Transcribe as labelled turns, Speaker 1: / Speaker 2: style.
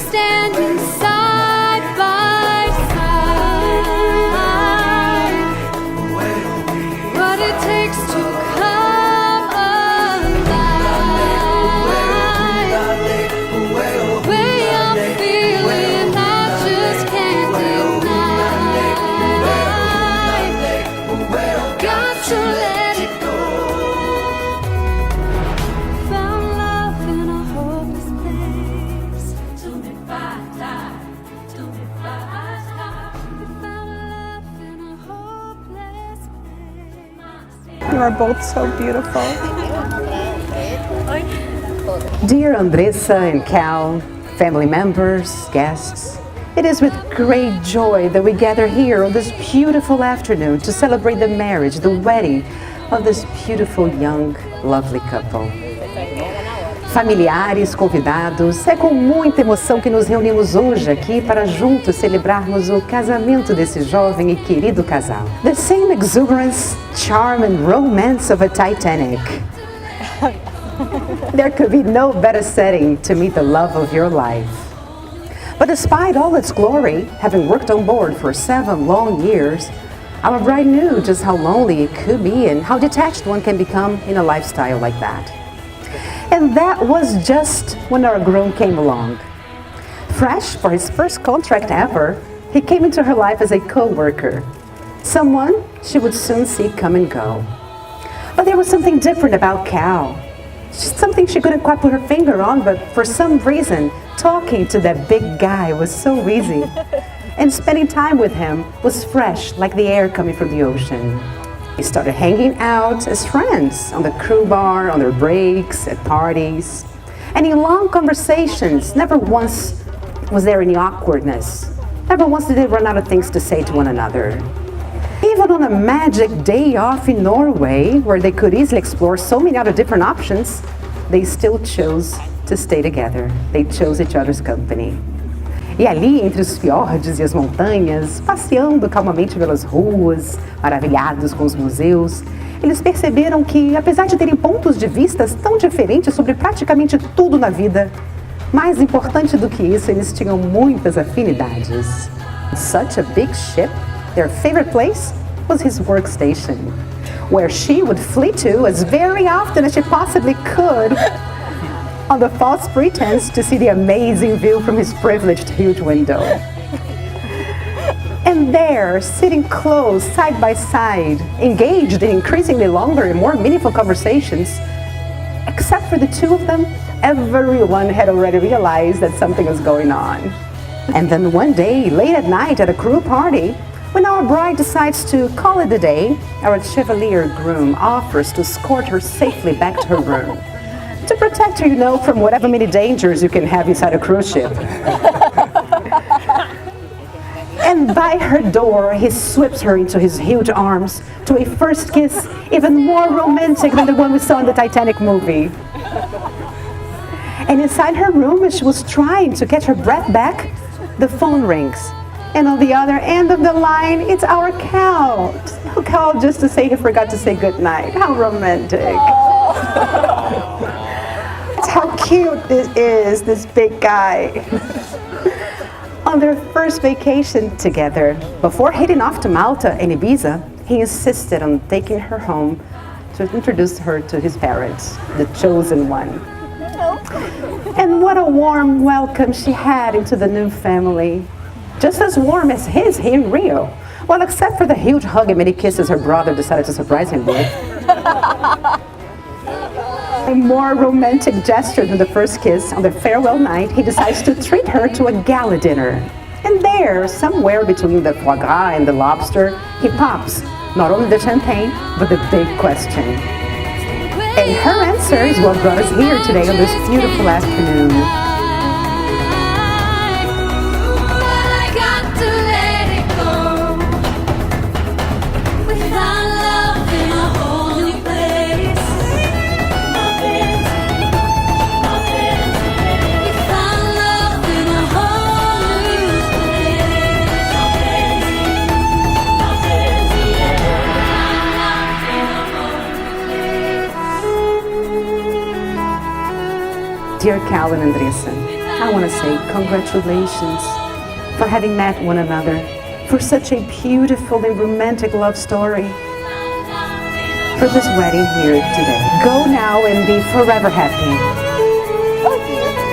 Speaker 1: standing side by side. What it takes to come alive. Way I'm feeling, I just can't deny. Got to let it go. Found love in a hopeless place. Found love in a hopeless place.
Speaker 2: You are both so beautiful.
Speaker 3: Dear Andressa and Cal, family members, guests, it is with great joy that we gather here on this beautiful afternoon to celebrate the marriage, the wedding of this beautiful, young, lovely couple. Familiares, convidados, é com muita emoção que nos reunimos hoje aqui para juntos celebrarmos o casamento desse jovem e querido casal. The same exuberance, charm and romance of a Titanic. There could be no better setting to meet the love of your life. But despite all its glory, having worked on board for 7 long years, our bride knew just how lonely it could be and how detached one can become in a lifestyle like that. And that was just when our groom came along. Fresh for his first contract ever, he came into her life as a co-worker, someone she would soon see come and go. But there was something different about Cal. Something she couldn't quite put her finger on, but for some reason, talking to that big guy was so easy. And spending time with him was fresh, like the air coming from the ocean. We started hanging out as friends on the crew bar, on their breaks, at parties. And in long conversations, never once was there any awkwardness. Never once did they run out of things to say to one another. Even on a magic day off in Norway, where they could easily explore so many other different options, they still chose to stay together. They chose each other's company. E ali, entre os fiordes e as montanhas, passeando calmamente pelas ruas, maravilhados com os museus, eles perceberam que, apesar de terem pontos de vista tão diferentes sobre praticamente tudo na vida, mais importante do que isso, eles tinham muitas afinidades. Such a big ship, their favorite place was his workstation, where she would flee to as very often as she possibly could, on the false pretense to see the amazing view from his privileged huge window. And there, sitting close, side by side, engaged in increasingly longer and more meaningful conversations, except for the two of them, everyone had already realized that something was going on. And then one day, late at night at a crew party, when our bride decides to call it a day, our Chevalier groom offers to escort her safely back to her room. To protect her, from whatever many dangers you can have inside a cruise ship. And by her door, he sweeps her into his huge arms to a first kiss even more romantic than the one we saw in the Titanic movie. And inside her room, as she was trying to catch her breath back, the phone rings. And on the other end of the line, it's our Cal. Who called just to say he forgot to say goodnight. How romantic. How cute this is, this big guy. On their first vacation together, before heading off to Malta and Ibiza, he insisted on taking her home to introduce her to his parents, the chosen one. And what a warm welcome she had into the new family. Just as warm as his here in Rio. Well, except for the huge hug and many kisses her brother decided to surprise him with. A more romantic gesture than the first kiss, on their farewell night, he decides to treat her to a gala dinner. And there, somewhere between the foie gras and the lobster, he pops not only the champagne, but the big question. And her answer is what brought us here today on this beautiful afternoon. Dear Cal and Andressa, I want to say congratulations for having met one another, for such a beautiful and romantic love story, for this wedding here today. Go now and be forever happy.
Speaker 2: Oh dear.